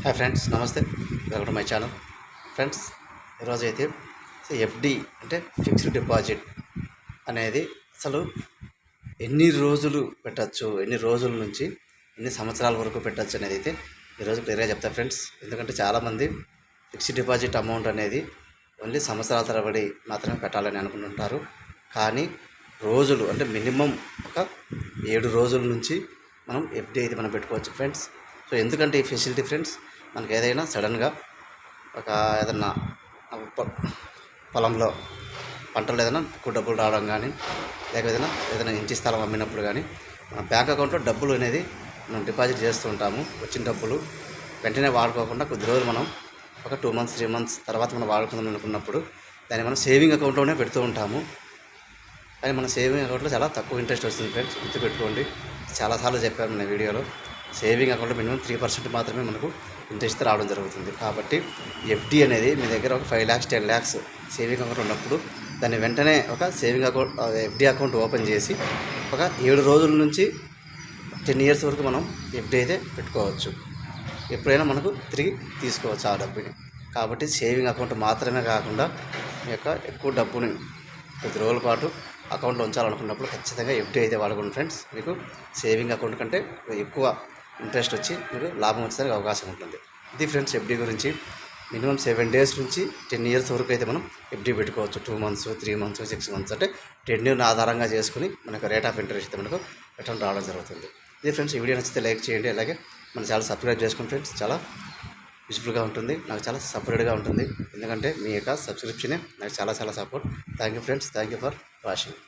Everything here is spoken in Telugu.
హాయ్ ఫ్రెండ్స్, నమస్తే. Welcome to my channel. Friends, ఈరోజు అయితే ఎఫ్డి అంటే ఫిక్స్డ్ డిపాజిట్ అనేది అసలు ఎన్ని రోజులు పెట్టచ్చు, ఎన్ని రోజుల నుంచి ఎన్ని సంవత్సరాల వరకు పెట్టచ్చు అనేది అయితే ఈరోజు క్లియర్గా చెప్తాను ఫ్రెండ్స్. ఎందుకంటే చాలామంది ఫిక్స్డ్ డిపాజిట్ అమౌంట్ అనేది ఓన్లీ సంవత్సరాల తరబడి మాత్రమే పెట్టాలని అనుకుంటుంటారు. కానీ రోజులు అంటే మినిమం ఒక 7 రోజుల నుంచి మనం ఎఫ్డి అయితే మనం పెట్టుకోవచ్చు ఫ్రెండ్స్. సో ఎందుకంటే ఈ ఫెసిలిటీ ఫ్రెండ్స్, మనకి ఏదైనా సడన్గా ఏదన్నా పొలంలో పంటలు ఏదైనా ఎక్కువ డబ్బులు రావడం కానీ, లేక ఏదైనా ఇంటి స్థలం అమ్మినప్పుడు కానీ మన బ్యాంక్ అకౌంట్లో డబ్బులు అనేది మనం డిపాజిట్ చేస్తూ ఉంటాము. వచ్చిన డబ్బులు వెంటనే వాడుకోకుండా కొద్ది రోజులు మనం ఒక 2 months 3 months తర్వాత మనం వాడుకుందాం అనుకున్నప్పుడు దాన్ని మనం సేవింగ్ అకౌంట్లోనే పెడుతూ ఉంటాము. కానీ మన సేవింగ్ అకౌంట్లో చాలా తక్కువ ఇంట్రెస్ట్ వస్తుంది ఫ్రెండ్స్, గుర్తుపెట్టుకోండి. చాలాసార్లు చెప్పాను మన వీడియోలో. సేవింగ్ అకౌంట్లో మినిమం 3% మాత్రమే మనకు ఇంట్రెస్ట్ రావడం జరుగుతుంది. కాబట్టి ఎఫ్డి అనేది మీ దగ్గర ఒక 5 lakhs 10 lakhs సేవింగ్ అకౌంట్ ఉన్నప్పుడు దాన్ని వెంటనే ఒక saving account FD account open చేసి ఒక 7 రోజుల నుంచి 10 years వరకు మనం ఎఫ్డి అయితే పెట్టుకోవచ్చు. ఎప్పుడైనా మనకు తిరిగి తీసుకోవచ్చు ఆ డబ్బుని. కాబట్టి సేవింగ్ అకౌంట్ మాత్రమే కాకుండా మీ యొక్క ఎక్కువ డబ్బుని కొద్ది రోజుల పాటు అకౌంట్లో ఉంచాలనుకున్నప్పుడు ఖచ్చితంగా ఎఫ్డి అయితే వాడుకోండి ఫ్రెండ్స్. మీకు సేవింగ్ అకౌంట్ కంటే ఎక్కువ ఇంట్రెస్ట్ వచ్చి మీరు లాభం వచ్చేదానికి అవకాశం ఉంటుంది. ఇది ఫ్రెండ్స్ ఎఫ్డి గురించి. మినిమం 7 days నుంచి 10 years వరకు అయితే మనం ఎఫ్డి పెట్టుకోవచ్చు. 2 months 3 months 6 months అంటే టెన్యూర్ని ఆధారంగా చేసుకుని మనకు రేట్ ఆఫ్ ఇంట్రెస్ట్ అయితే మనకు రిటర్న్ రావడం జరుగుతుంది. ఇది ఫ్రెండ్స్, ఈ వీడియో నచ్చితే లైక్ చేయండి. అలాగే మన ఛానల్ సబ్స్క్రైబ్ చేసుకోండి ఫ్రెండ్స్. చాలా యూస్ఫుల్గా ఉంటుంది, నాకు చాలా సపరేట్గా ఉంటుంది. ఎందుకంటే మీ యొక్క సబ్స్క్రిప్షనే నాకు చాలా support. Thank you friends, thank you for watching.